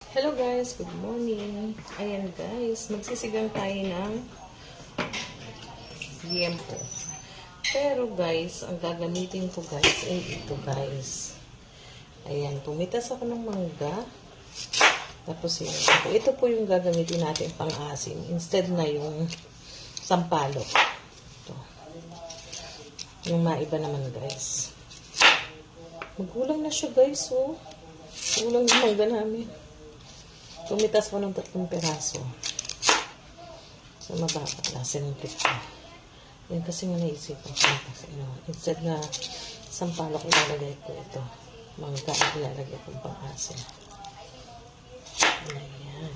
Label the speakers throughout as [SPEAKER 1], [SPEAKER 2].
[SPEAKER 1] Hello guys, good morning. Ayan guys, magsisigang tayo ng liempo. Pero guys, ang gagamitin ko guys ay ito guys. Ayan, pumitas ako ng mangga. Tapos yan. Ito po yung gagamitin natin pang asim. Instead na yung sampalok. Ito. Yung maiba naman guys. Magulang na siya guys, oh. Magulang yung mangga namin. Tumitas ko ng 3 peraso. So, mababa. Sinuntik ko. Yan kasi nga naisip ko. Instead na sampalok, ilalagay ko ito. Mangga, ilalagay ko pang asin. Ayan.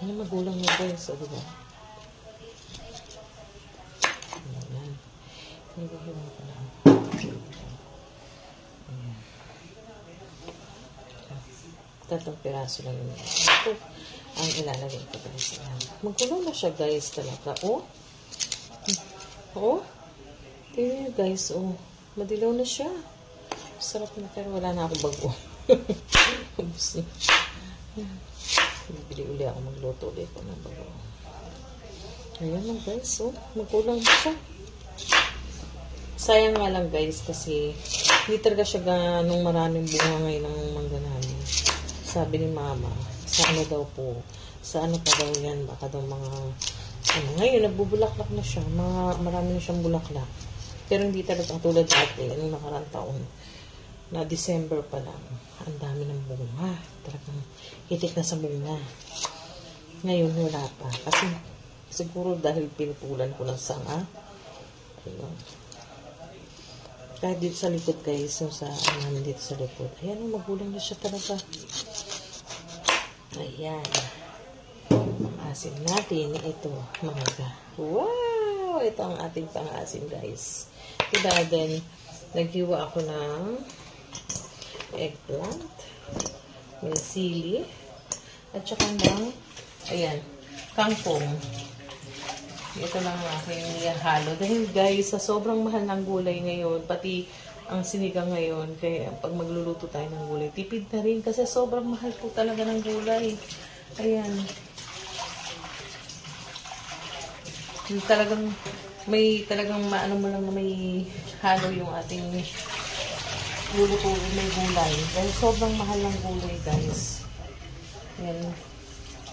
[SPEAKER 1] Ano magulang na guys, o diba? Ayan. Hinihiwa ko lang. Tatang piraso lang yun. Ito ang ilalagay ko guys. Magkulong na siya guys talaga. Oh. Oh. Tingnan nyo guys. Oh. Madilaw na siya. Sarap na pero wala na akong bago. Ubus na. Bibili uli ako. Magluto ulit ko ng bago. Ayan lang guys. Oh. Magkulang na siya. Sayang nga lang guys kasi hindi talaga siya ganong maraming bunga ngayon ng mangga namin. Sabi ni mama, sa ano daw po, sa ano pa daw yan, baka daw mga, ano, ngayon, nagbubulaklak na siya, marami na siyang bulaklak. Pero hindi talaga tulad dati, anong nakarang taon, na December pa lang, ang dami ng bunga, talagang hitik na sa bunga. Ngayon, wala pa, kasi siguro dahil pinutulan ko ng sanga, ayun. Kahit dito sa likod guys, yung sa namin dito sa likod. Ayan, magulang na siya talaga. Ayan. Ang asin natin, ito, mangga. Wow! Ito ang ating pang-asin guys. Diba, then, naghiwa ako ng eggplant, may sili, at saka ng, ayan, kangkong. Ito lang ang aking niyahalo. Dahil guys, sa sobrang mahal ng gulay ngayon, pati ang sinigang ngayon, kaya pag magluluto tayo ng gulay, tipid na rin kasi sobrang mahal po talaga ng gulay. Ayan. Talagang, maano mo lang na may halo yung ating luluto, may gulay. Dahil sobrang mahal ng gulay guys. Ayan.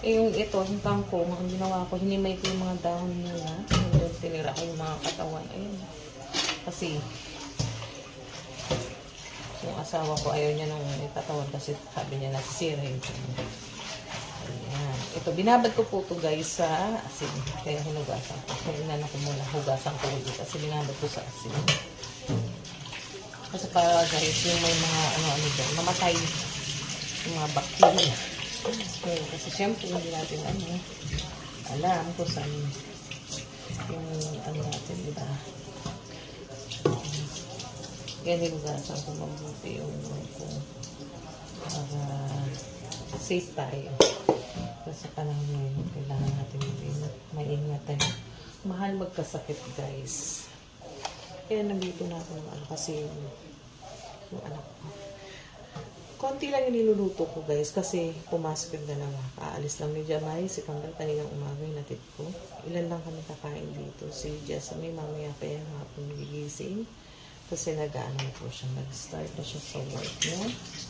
[SPEAKER 1] Eh, yung ito, yung kangkong, ang ginawa ko, hinimay ko yung mga dahon nila. Tinira ko yung mga katawan. Ayun. Kasi, yung asawa ko, ayaw niya nung katawan kasi sabi niya nasisira yung tiyan. Ayan. Ito, binabad ko po ito guys sa asin. Kaya hinugasan ko. Kaya inano ko muna, hugasan ko ulit kasi binabad ko sa asin. Kasi para guys, yung may mga ano-ano dyan, mamatay yung mga bacteria. Okay, kasi syempre hindi natin alam kung saan yung natin, diba? Kaya nilugasan ko mabuti yung para safe tayo. Kasi panahon ngayon, kailangan natin maingat. Mahal magkasakit guys. Kaya nandito na ako ng kasi yung anak ko. Konti lang yung niluluto ko guys kasi pumasok yung dalawa. Aalis lang ni Jamay, si Kambal kaninang umaga yung natid ko. Ilan lang kami kakain dito. Si Jessamay mamaya pa yung hapon gigising. Kasi nag-ano po siya. Nag-start na siya sa work niya.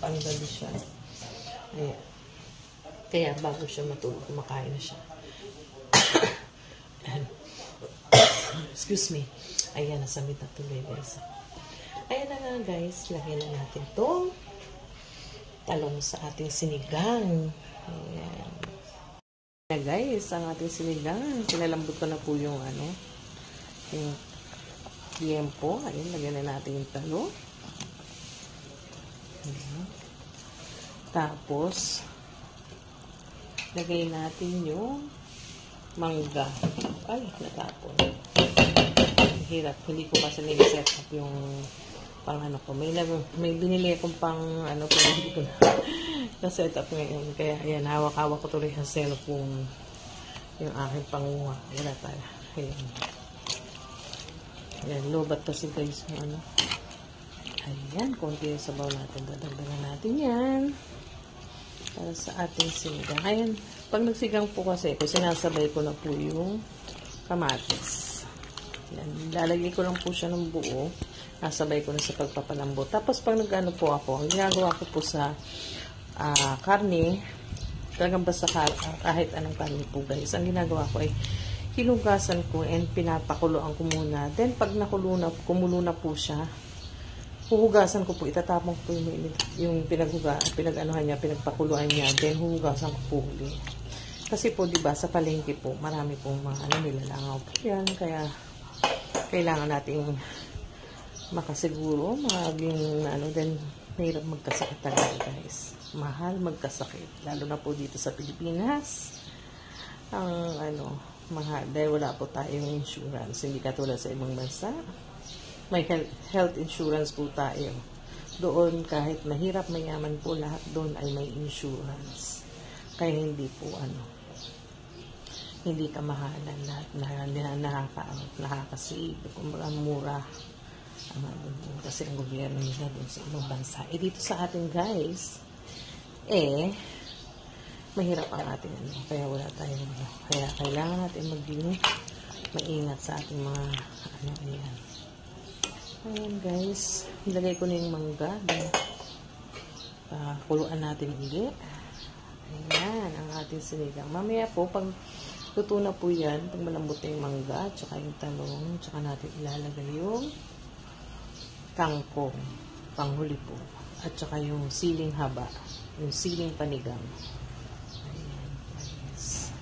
[SPEAKER 1] Panggabi siya. Ayan. Kaya bago siya matulog, kumakain na siya. Excuse me. Ayan, nasamit na tuloy guys. Ayan na nga guys. Lagyan na natin itong talong sa ating sinigang. Ayan. Ayan guys, ang ating sinigang. Pinalambot ko na po yung yung liempo. Ayan, lagyan na natin yung talong. Ayan. Tapos, lagay natin yung mangga. Ay, natapon. Hirap. Hindi ko kasi niliset up yung pang ko. May binili akong pang pero hindi ko na set up ngayon. Kaya ayan, hawak-hawak ko tuloy ang cellphone yung aking panguha. Wala tayo. Ayan. Ayan, lobat kasi guys yung Ayan, konti yung sabaw natin. Dadagdagan natin yan. Para sa ating sinigang. Ayan, pag nagsigang po kasi, sinasabay ko na po yung kamatis. Ayan, lalagay ko lang po siya ng buo. Nasabay ko na sa pagpapalambot. Tapos pag nag-ano po ako, ang ginagawa ko po sa karne, talagang basta kahit anong karne po guys, ang ginagawa ko ay hinugasan ko and pinapakuluan ko muna. Then pag kumulo na po siya, huhugasan ko po, itatapon ko po yung pinag-anuhan niya, pinagpakuluan niya, then huhugasan ko po uli. Kasi po, diba, sa palengke po, marami pong mga nilalangaw po yan, kaya kailangan nating makasiguro, then mahirap magkasakit talaga guys. Mahal magkasakit, lalo na po dito sa Pilipinas. Mahal, dahil wala po tayong insurance, hindi katulad sa ibang bansa. May health insurance po tayo. Doon, kahit mahirap, mayaman po, lahat doon ay may insurance. Kaya hindi po, hindi ka mahalan lahat na nakaka-save. Kumbaga, mura. Kasi ang gobyerno nila doon sa ibang bansa. Dito sa atin, guys, mahirap ang ating Kaya wala tayong Kaya kailangan natin maging maingat sa ating mga ayan. Ayan guys, ilagay ko na yung mangga. Kuluan natin ulit. Ayan, ang ating sinigang. Mamaya po, pag luto na po yan, pag malambot na yung mangga, tsaka yung talong, tsaka natin ilalagay yung kangkong, panghuli po, at tsaka yung siling haba, yung siling panigang. Ayan, guys.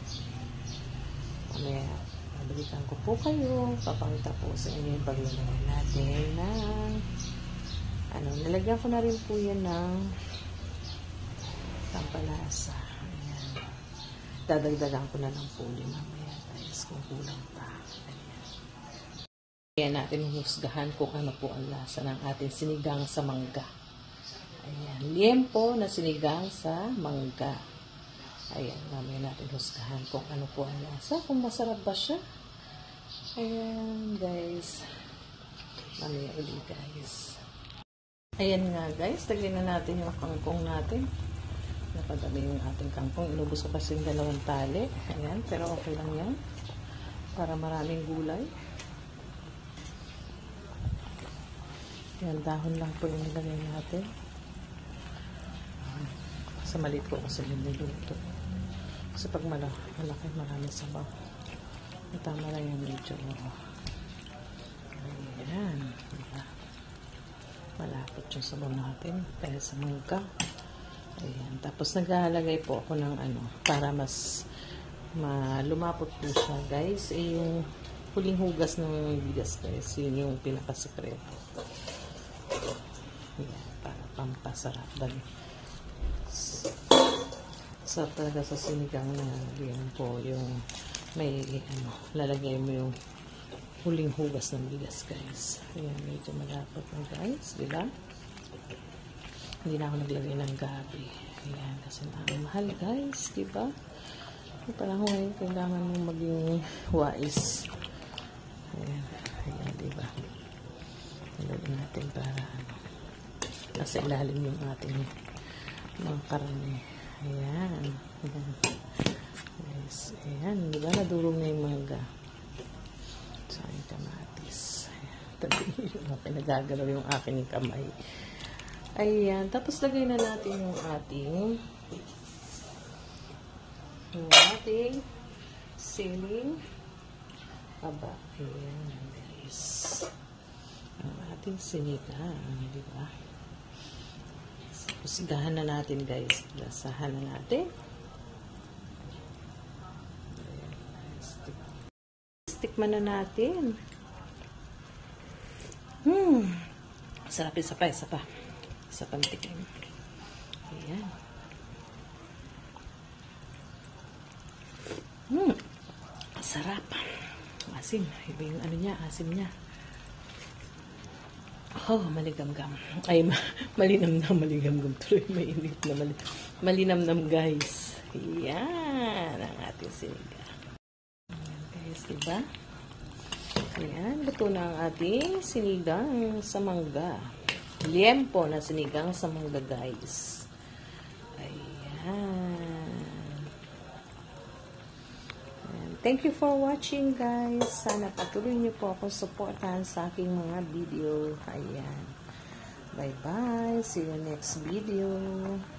[SPEAKER 1] Mamaya, balikan ko po kayo. Papakita po sa inyo yung paglagay natin ng nalagyan ko na rin po yan ng pampalasa. Ayan. Dadagdagan ko na lang po ulit mamaya guys kung kulang pa. Ayan. Ayan natin husgahan kung ano po ang lasa ng ating sinigang sa mangga. Ayan. Liempo na sinigang sa mangga. Ayan. Mamaya natin husgahan kung ano po ang lasa. Kung masarap ba siya. Ayan, guys. Mamaya ulit, guys. Ayan nga, guys. Lagyan na natin yung kangkong natin. Napadami yung ating kangkong. Inubos ko kasi yung 2 tali. Ayan, pero okay lang yan. Para maraming gulay. Ayan, dahon lang po yung nilagay natin. Sa maliit ko kasi niluluto. Kasi pag malaki, maraming sabaw. Tama lang yung medyo. Ayan. Diba? Malapot yung sabaw natin. Dahil sa mangga. Ayan. Tapos naglalagay po ako ng para mas lumapot po siya guys. Yung huling hugas ng bigas guys. Yun yung pinakasekreto. Ayan. Para pampasarap. Dahil sarap talaga sa sinigang na yan po yung may lalagay mo yung huling hugas ng bigas guys. Ayan, medyo malapot na guys, diba? Hindi na ako naglagay ng gabi. Ayan, kasi mahal guys, diba? Parang ngayon kailangan mo maging wais. Ayan, ayan, diba? Nalagay natin para nasa ilalim yung ating mga karne. Ayan, ayan. Yes, ayan, diba? Nadurog na yung mangga. So, yung kamatis. Tabi yung pinagagalaw yung aking kamay. Ayan, tapos lagay na natin yung ating siling haba. Ayan, guys. Ang ating sinigang, diba? Usigahan na natin, guys. Lasahan na natin. Tikman na natin. Sarap, isa pa. Isa pang tikim. Ayan. Sarap. Asim. Iba yung asim niya. Oh, maligamgam. Ay, malinamnam, maligamgam. Tuloy, mainit na malinamnam, guys. Ayan. Ang ating sinigang. Diba? Ayan, luto na ang ating sinigang sa mangga. liempo na sinigang sa mangga, guys. Ayan. Thank you for watching, guys. Sana patuloy niyo po ako supportahan sa aking mga video. Ayan. Bye-bye. See you next video.